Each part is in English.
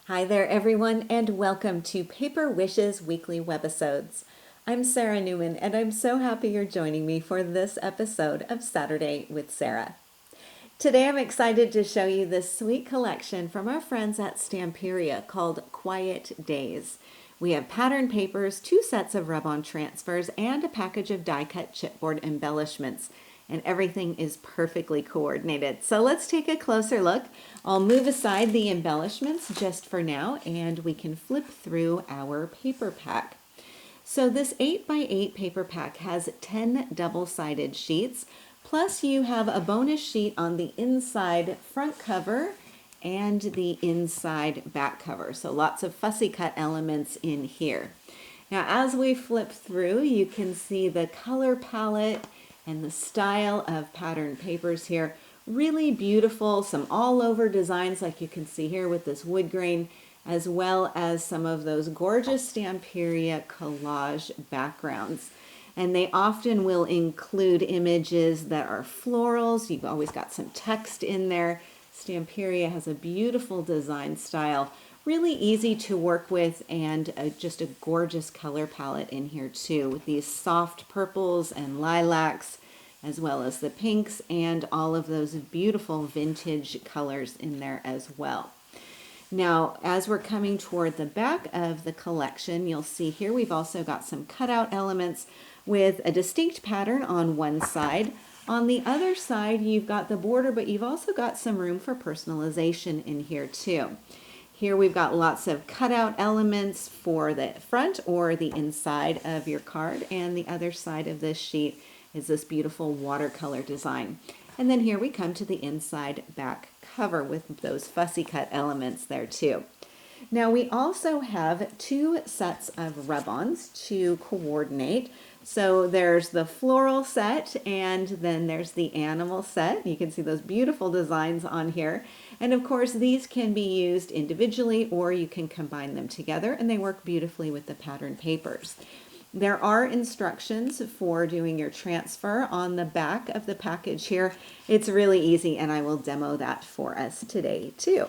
Hi there, everyone, and welcome to Paper Wishes weekly webisodes. I'm Sara Newman, and I'm so happy you're joining me for this episode of Saturday with Sara. Today, I'm excited to show you this sweet collection from our friends at Stamperia called Quiet Days. We have pattern papers, 2 sets of rub-on transfers, and a package of die-cut chipboard embellishments. And everything is perfectly coordinated. So let's take a closer look. I'll move aside the embellishments just for now, and we can flip through our paper pack. So this 8x8 paper pack has 10 double-sided sheets, plus you have a bonus sheet on the inside front cover and the inside back cover. So lots of fussy cut elements in here. Now as we flip through, you can see the color palette and the style of pattern papers here. Really beautiful, some all over designs like you can see here with this wood grain, as well as some of those gorgeous Stamperia collage backgrounds. And they often will include images that are florals. You've always got some text in there. Stamperia has a beautiful design style, really easy to work with, and just a gorgeous color palette in here too, with these soft purples and lilacs, as well as the pinks and all of those beautiful vintage colors in there as well. Now, as we're coming toward the back of the collection, you'll see here we've also got some cutout elements with a distinct pattern on one side. On the other side, you've got the border, but you've also got some room for personalization in here too. Here we've got lots of cutout elements for the front or the inside of your card, and the other side of this sheet is this beautiful watercolor design. And then here we come to the inside back cover with those fussy cut elements there too. Now we also have 2 sets of rub-ons to coordinate. So there's the floral set and then there's the animal set. You can see those beautiful designs on here. And of course these can be used individually or you can combine them together, and they work beautifully with the pattern papers. There are instructions for doing your transfer on the back of the package here. It's really easy, and I will demo that for us today too.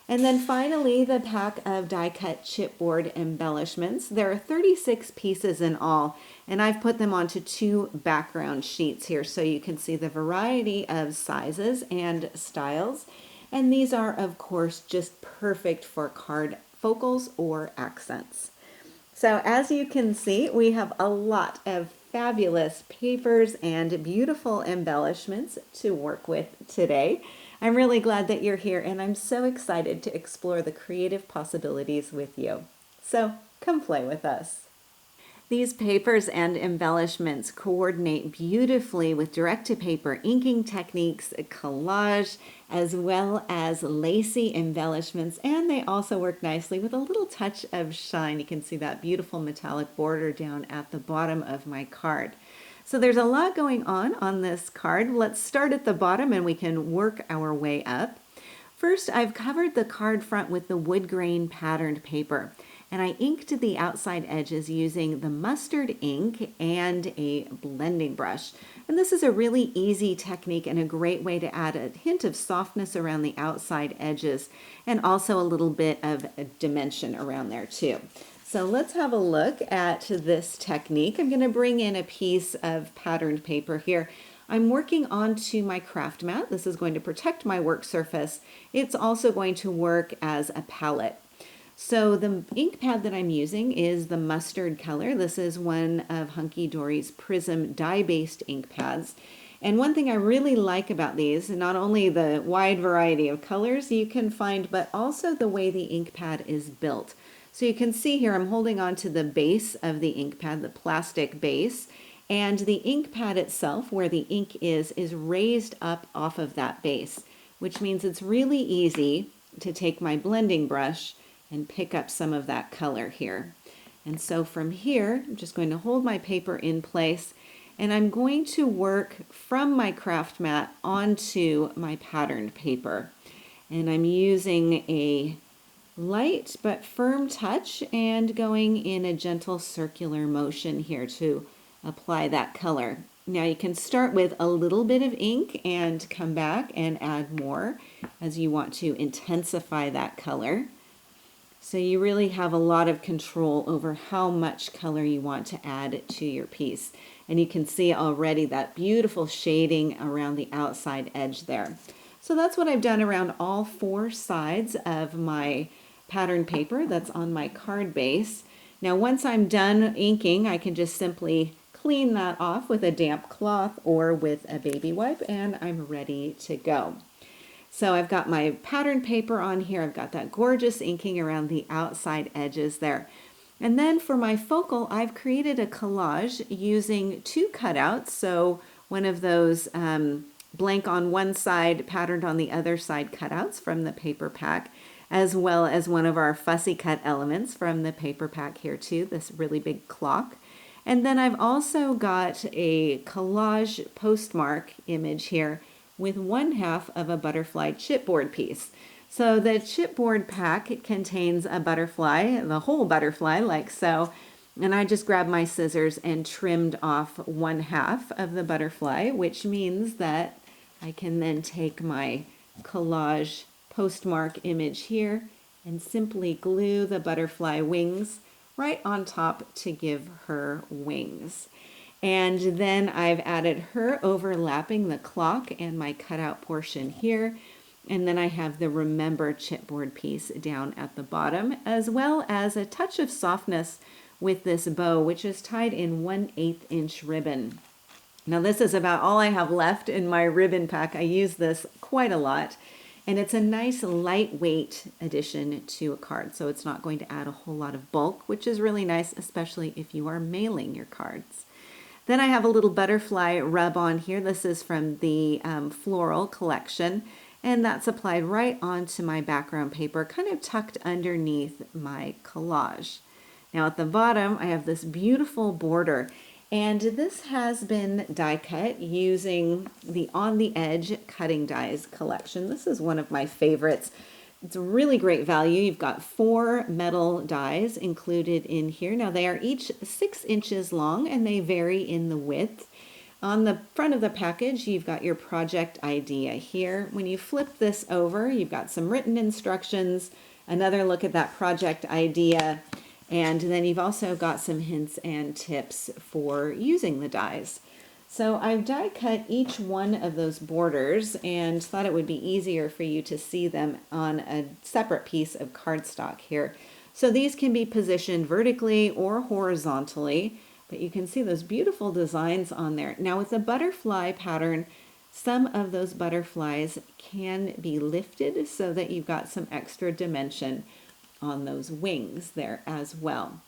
And then finally, the pack of die-cut chipboard embellishments. There are 36 pieces in all, and I've put them onto 2 background sheets here so you can see the variety of sizes and styles. And these are, of course, just perfect for card focals or accents. So as you can see, we have a lot of fabulous papers and beautiful embellishments to work with today. I'm really glad that you're here, and I'm so excited to explore the creative possibilities with you. So come play with us. These papers and embellishments coordinate beautifully with direct-to-paper inking techniques, collage, as well as lacy embellishments, and they also work nicely with a little touch of shine. You can see that beautiful metallic border down at the bottom of my card. So there's a lot going on this card. Let's start at the bottom and we can work our way up. First, I've covered the card front with the wood grain patterned paper, and I inked the outside edges using the mustard ink and a blending brush. And this is a really easy technique and a great way to add a hint of softness around the outside edges and also a little bit of a dimension around there too. So let's have a look at this technique. I'm going to bring in a piece of patterned paper here. I'm working onto my craft mat. This is going to protect my work surface. It's also going to work as a palette. So the ink pad that I'm using is the mustard color. This is one of Hunky Dory's Prism dye-based ink pads. And one thing I really like about these, not only the wide variety of colors you can find, but also the way the ink pad is built. So you can see here I'm holding on to the base of the ink pad, the plastic base, and the ink pad itself, where the ink is raised up off of that base, which means it's really easy to take my blending brush and pick up some of that color here. And so from here, I'm just going to hold my paper in place, and I'm going to work from my craft mat onto my patterned paper. And I'm using a light but firm touch and going in a gentle circular motion here to apply that color. Now you can start with a little bit of ink and come back and add more as you want to intensify that color. So you really have a lot of control over how much color you want to add to your piece. And you can see already that beautiful shading around the outside edge there. So that's what I've done around all 4 sides of my pattern paper that's on my card base. Now once I'm done inking, I can just simply clean that off with a damp cloth or with a baby wipe, and I'm ready to go. So I've got my pattern paper on here. I've got that gorgeous inking around the outside edges there. And then for my focal, I've created a collage using 2 cutouts. So one of those blank on one side, patterned on the other side cutouts from the paper pack, as well as one of our fussy cut elements from the paper pack here too, this really big clock. And then I've also got a collage postmark image here with 1/2 of a butterfly chipboard piece. So the chipboard pack contains a butterfly, the whole butterfly like so, and I just grabbed my scissors and trimmed off 1/2 of the butterfly, which means that I can then take my collage postmark image here and simply glue the butterfly wings right on top to give her wings. And then I've added her overlapping the clock and my cutout portion here. And then I have the Remember chipboard piece down at the bottom, as well as a touch of softness with this bow, which is tied in 1/8 inch ribbon. Now this is about all I have left in my ribbon pack. I use this quite a lot. And it's a nice lightweight addition to a card, so it's not going to add a whole lot of bulk, which is really nice, especially if you are mailing your cards. Then I have a little butterfly rub on here. This is from the floral collection, and that's applied right onto my background paper, kind of tucked underneath my collage. Now at the bottom, I have this beautiful border, and this has been die cut using the On the Edge cutting dies collection. This is one of my favorites. It's a really great value. You've got 4 metal dies included in here. Now they are each 6 inches long and they vary in the width. On the front of the package, you've got your project idea here. When you flip this over, you've got some written instructions, another look at that project idea, and then you've also got some hints and tips for using the dies. So I've die cut each one of those borders and thought it would be easier for you to see them on a separate piece of cardstock here. So these can be positioned vertically or horizontally, but you can see those beautiful designs on there. Now with the butterfly pattern, some of those butterflies can be lifted so that you've got some extra dimension on those wings there as well.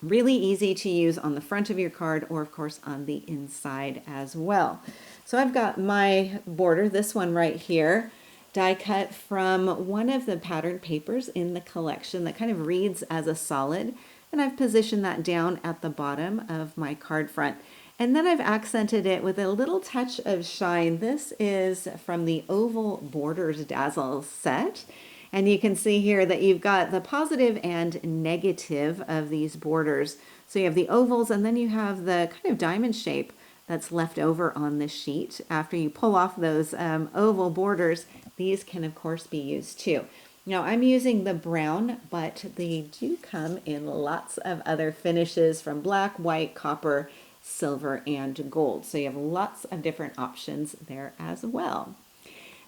Really easy to use on the front of your card or of course on the inside as well. So I've got my border, this one right here, die cut from one of the pattern papers in the collection that kind of reads as a solid, and I've positioned that down at the bottom of my card front. And then I've accented it with a little touch of shine. This is from the Oval Borders Dazzle set. And you can see here that you've got the positive and negative of these borders. So you have the ovals and then you have the kind of diamond shape that's left over on the sheet. After you pull off those oval borders, these can of course be used too. Now I'm using the brown, but they do come in lots of other finishes from black, white, copper, silver, and gold. So you have lots of different options there as well.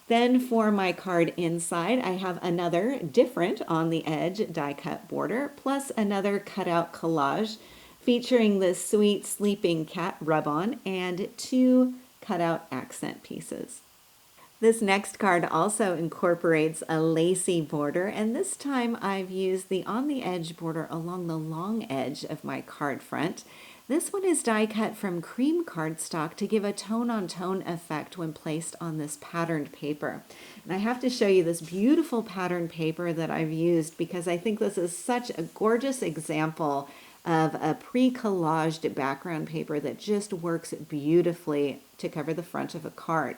Then for my card inside, I have another different On the Edge die cut border, plus another cutout collage featuring this sweet sleeping cat rub-on and 2 cutout accent pieces. This next card also incorporates a lacy border, and this time I've used the On the Edge border along the long edge of my card front. This one is die cut from cream cardstock to give a tone-on-tone effect when placed on this patterned paper. And I have to show you this beautiful pattern paper that I've used because I think this is such a gorgeous example of a pre-collaged background paper that just works beautifully to cover the front of a card.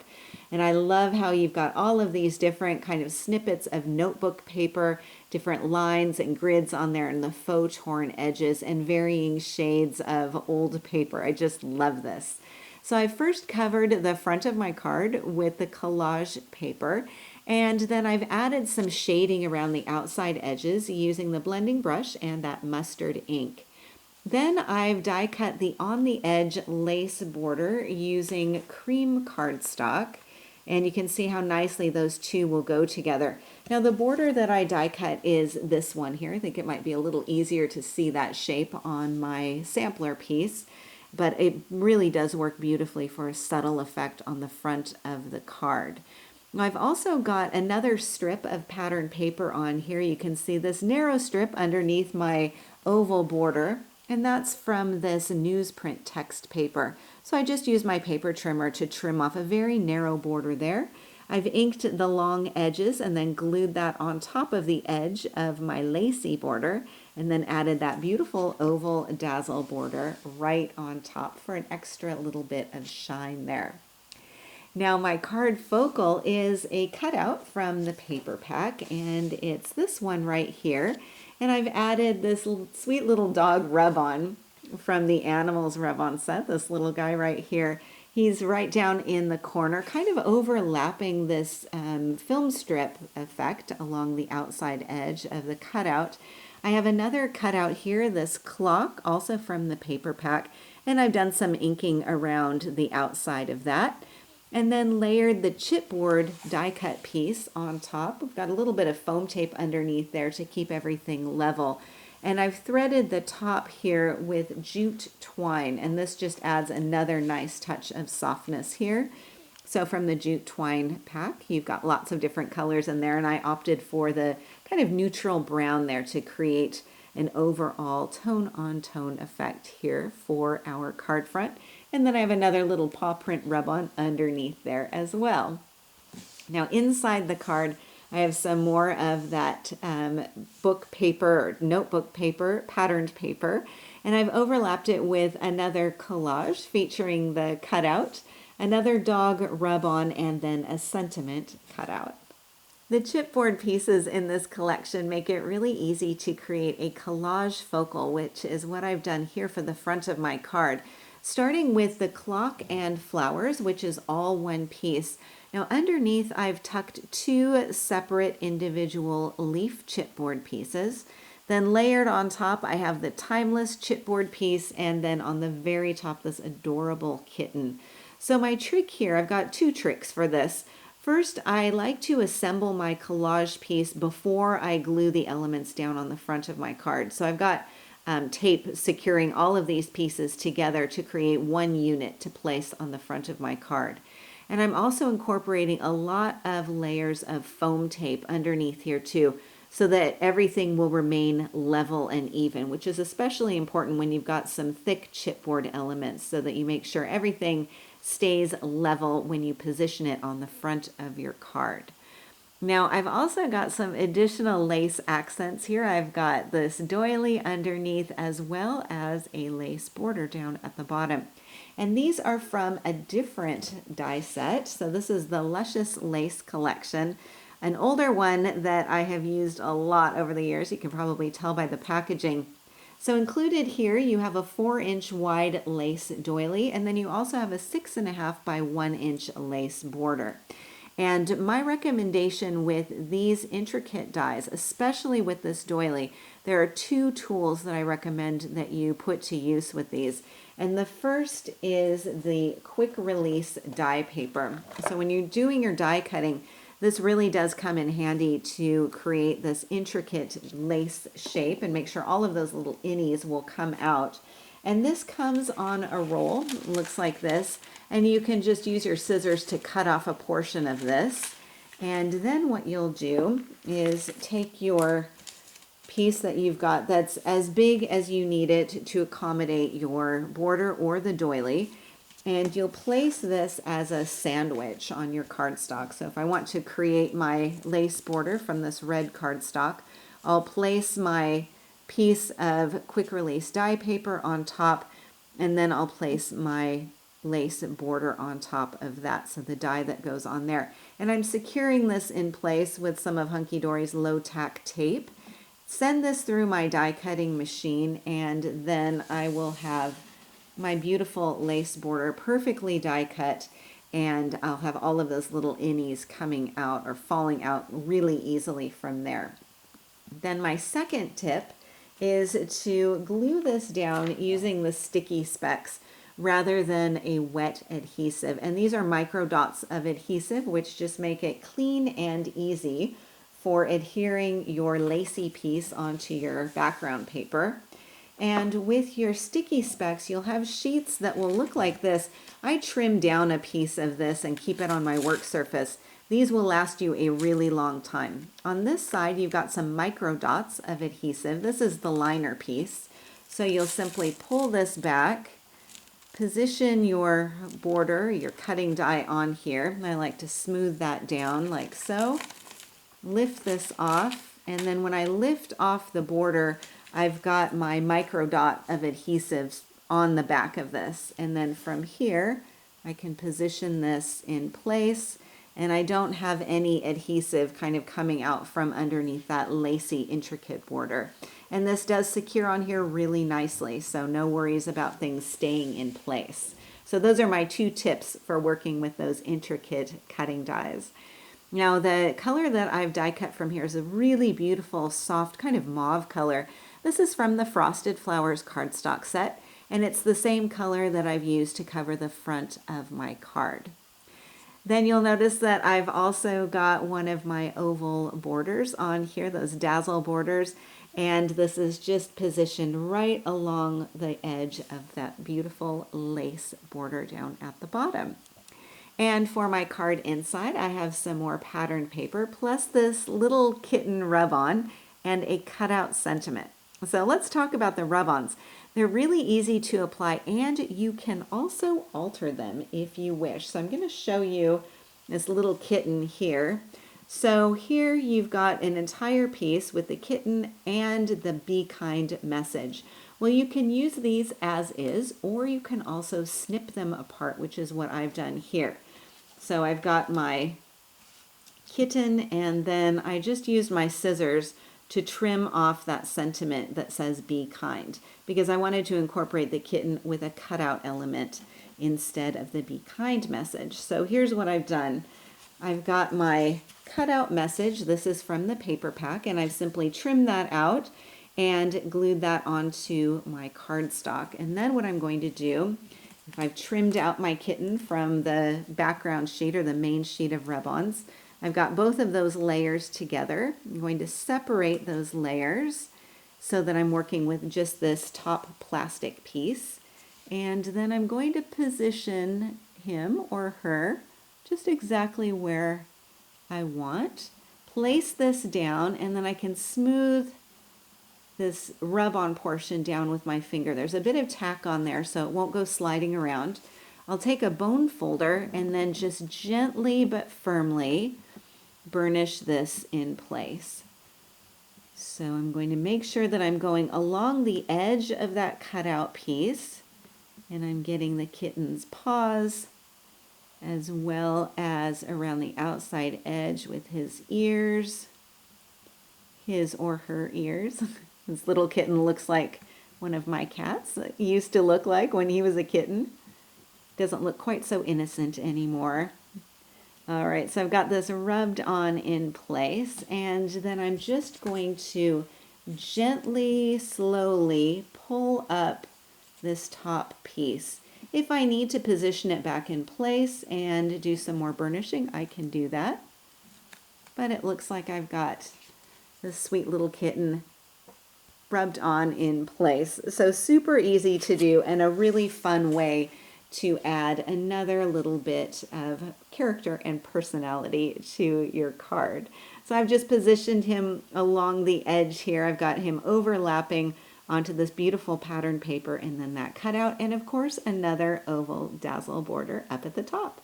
And I love how you've got all of these different kind of snippets of notebook paper, different lines and grids on there and the faux torn edges and varying shades of old paper. I just love this. So I first covered the front of my card with the collage paper, And then I've added some shading around the outside edges using the blending brush and that mustard ink. Then I've die cut the on the edge lace border using cream cardstock. And you can see how nicely those two will go together. Now the border that I die cut is this one here. I think it might be a little easier to see that shape on my sampler piece, but it really does work beautifully for a subtle effect on the front of the card. Now I've also got another strip of pattern paper on here. You can see this narrow strip underneath my oval border, and that's from this newsprint text paper. So I just used my paper trimmer to trim off a very narrow border there. I've inked the long edges and then glued that on top of the edge of my lacy border, and then added that beautiful oval dazzle border right on top for an extra little bit of shine there. Now my card focal is a cutout from the paper pack, and it's this one right here. And I've added this sweet little dog rub-on from the Animals rub-on set, this little guy right here. He's right down in the corner, kind of overlapping this film strip effect along the outside edge of the cutout. I have another cutout here, this clock, also from the paper pack, and I've done some inking around the outside of that. And then layered the chipboard die cut piece on top. We've got a little bit of foam tape underneath there to keep everything level. And I've threaded the top here with jute twine, and this just adds another nice touch of softness here. So from the jute twine pack, you've got lots of different colors in there, and I opted for the kind of neutral brown there to create an overall tone-on-tone effect here for our card front. And then I have another little paw print rub-on underneath there as well. Now inside the card, I have some more of that book paper, notebook paper, patterned paper, and I've overlapped it with another collage featuring the cutout, another dog rub-on, and then a sentiment cutout. The chipboard pieces in this collection make it really easy to create a collage focal, which is what I've done here for the front of my card. Starting with the clock and flowers, which is all one piece. Now underneath I've tucked two separate individual leaf chipboard pieces. Then layered on top I have the timeless chipboard piece, and then on the very top this adorable kitten. So my trick here, I've got two tricks for this. First, I like to assemble my collage piece before I glue the elements down on the front of my card. So I've got tape securing all of these pieces together to create one unit to place on the front of my card. And I'm also incorporating a lot of layers of foam tape underneath here too, so that everything will remain level and even, which is especially important when you've got some thick chipboard elements, so that you make sure everything stays level when you position it on the front of your card. Now I've also got some additional lace accents here. I've got this doily underneath as well as a lace border down at the bottom. And these are from a different die set. So this is the Luscious Lace Collection, an older one that I have used a lot over the years. You can probably tell by the packaging. So included here you have a 4-inch wide lace doily, and then you also have a 6.5 by 1-inch lace border. And my recommendation with these intricate dies, especially with this doily, there are two tools that I recommend that you put to use with these. And the first is the quick release die paper. So when you're doing your die cutting, this really does come in handy to create this intricate lace shape and make sure all of those little innies will come out. And this comes on a roll, looks like this, and you can just use your scissors to cut off a portion of this. And then what you'll do is take your piece that you've got that's as big as you need it to accommodate your border or the doily, and you'll place this as a sandwich on your cardstock. So if I want to create my lace border from this red cardstock, I'll place my piece of quick release die paper on top, and then I'll place my lace border on top of that, so the die that goes on there. And I'm securing this in place with some of Hunky Dory's low tack tape. Send this through my die cutting machine, and then I will have my beautiful lace border perfectly die cut. and I'll have all of those little innies coming out or falling out really easily from there. Then my second tip is to glue this down using the sticky specs rather than a wet adhesive. And these are micro dots of adhesive, which just make it clean and easy for adhering your lacy piece onto your background paper. And with your sticky specs, you'll have sheets that will look like this. I trim down a piece of this and keep it on my work surface. These will last you a really long time. On this side, you've got some micro dots of adhesive. This is the liner piece. So you'll simply pull this back, position your border, your cutting die on here. I like to smooth that down like so. Lift this off, and then when I lift off the border, I've got my micro dot of adhesives on the back of this. And then from here, I can position this in place, and I don't have any adhesive kind of coming out from underneath that lacy, intricate border. And this does secure on here really nicely, so no worries about things staying in place. So those are my 2 tips for working with those intricate cutting dies. Now the color that I've die cut from here is a really beautiful, soft, kind of mauve color. This is from the Frosted Flowers cardstock set, and it's the same color that I've used to cover the front of my card. Then you'll notice that I've also got one of my oval borders on here, those dazzle borders, and this is just positioned right along the edge of that beautiful lace border down at the bottom. And for my card inside, I have some more patterned paper, plus this little kitten rub-on and a cutout sentiment. So let's talk about the rub-ons. They're really easy to apply, and you can also alter them if you wish. So I'm going to show you this little kitten here. So here you've got an entire piece with the kitten and the Be Kind message. Well, you can use these as is, or you can also snip them apart, which is what I've done here. So I've got my kitten, and then I just used my scissors to trim off that sentiment that says Be Kind, because I wanted to incorporate the kitten with a cutout element instead of the Be Kind message. So here's what I've done. I've got my cutout message. This is from the paper pack, and I've simply trimmed that out and glued that onto my cardstock. And then what I'm going to do, if I've trimmed out my kitten from the background sheet or the main sheet of rub-ons, I've got both of those layers together. I'm going to separate those layers so that I'm working with just this top plastic piece. And then I'm going to position him or her just exactly where I want. Place this down, and then I can smooth this rub-on portion down with my finger. There's a bit of tack on there so it won't go sliding around. I'll take a bone folder and then just gently but firmly burnish this in place. So I'm going to make sure that I'm going along the edge of that cutout piece, and I'm getting the kitten's paws as well as around the outside edge with his ears, his or her ears. This little kitten looks like one of my cats that used to look like when he was a kitten. Doesn't look quite so innocent anymore. All right, so I've got this rubbed on in place, and then I'm just going to gently, slowly pull up this top piece. If I need to position it back in place and do some more burnishing, I can do that. But it looks like I've got this sweet little kitten rubbed on in place. So super easy to do and a really fun way to add another little bit of character and personality to your card. So I've just positioned him along the edge here. I've got him overlapping onto this beautiful pattern paper, and then that cutout, and of course another oval dazzle border up at the top.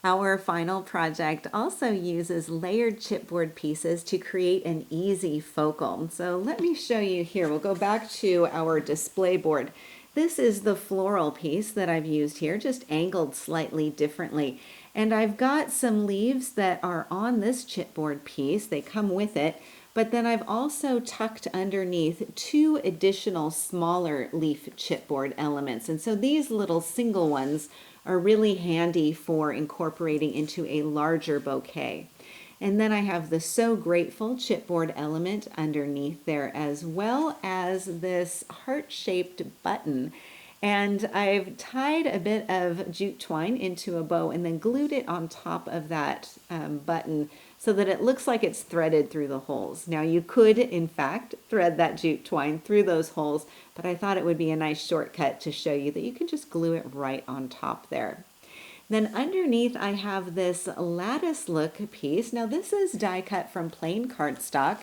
Our final project also uses layered chipboard pieces to create an easy focal. So let me show you here. We'll go back to our display board. This is the floral piece that I've used here, just angled slightly differently. And I've got some leaves that are on this chipboard piece. They come with it, But then I've also tucked underneath 2 additional smaller leaf chipboard elements. And so these little single ones are really handy for incorporating into a larger bouquet. And then I have the So Grateful chipboard element underneath there, as well as this heart-shaped button. And I've tied a bit of jute twine into a bow and then glued it on top of that button so that it looks like it's threaded through the holes. Now you could, in fact, thread that jute twine through those holes, but I thought it would be a nice shortcut to show you that you can just glue it right on top there. Then underneath I have this lattice look piece. Now this is die cut from plain cardstock,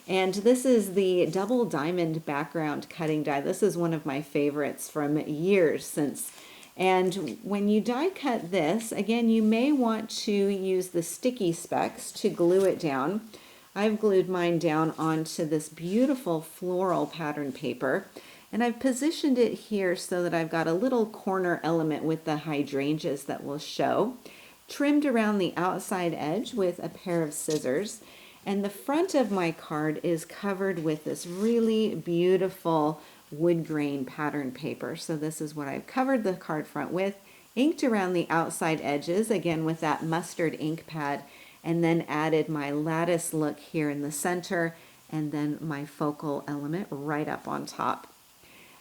and this is the double diamond background cutting die. This is one of my favorites from years since. And when you die cut this, again, you may want to use the sticky specs to glue it down. I've glued mine down onto this beautiful floral pattern paper. And I've positioned it here so that I've got a little corner element with the hydrangeas that will show, trimmed around the outside edge with a pair of scissors. And the front of my card is covered with this really beautiful wood grain pattern paper. So this is what I've covered the card front with, inked around the outside edges, again with that mustard ink pad, and then added my lattice look here in the center, and then my focal element right up on top.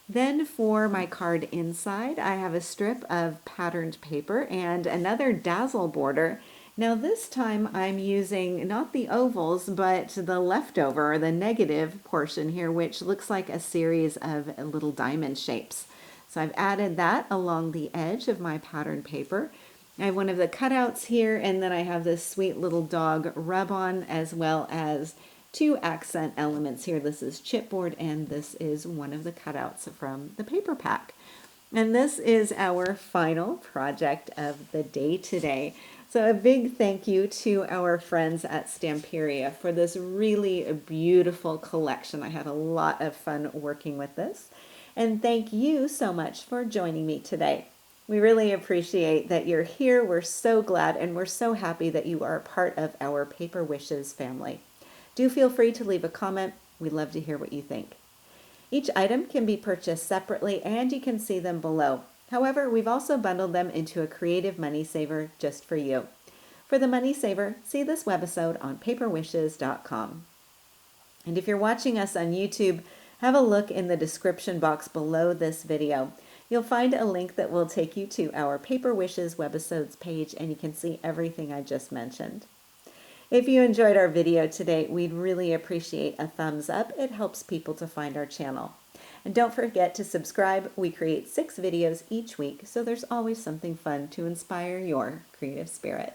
Then for my card inside, I have a strip of patterned paper and another dazzle border. Now this time I'm using not the ovals, but the leftover, or the negative portion here, which looks like a series of little diamond shapes. So I've added that along the edge of my patterned paper. I have one of the cutouts here, and then I have this sweet little dog rub-on, as well as 2 accent elements here. This is chipboard, and this is one of the cutouts from the paper pack. And this is our final project of the day today. So a big thank you to our friends at Stamperia for this really beautiful collection. I had a lot of fun working with this. And thank you so much for joining me today. We really appreciate that you're here. We're so glad, and we're so happy that you are a part of our Paper Wishes family. Do feel free to leave a comment. We'd love to hear what you think. Each item can be purchased separately, and you can see them below. However, we've also bundled them into a creative money saver just for you. For the money saver, see this webisode on paperwishes.com. And if you're watching us on YouTube, have a look in the description box below this video. You'll find a link that will take you to our Paper Wishes webisodes page, and you can see everything I just mentioned. If you enjoyed our video today, we'd really appreciate a thumbs up. It helps people to find our channel. And don't forget to subscribe. We create 6 videos each week, so there's always something fun to inspire your creative spirit.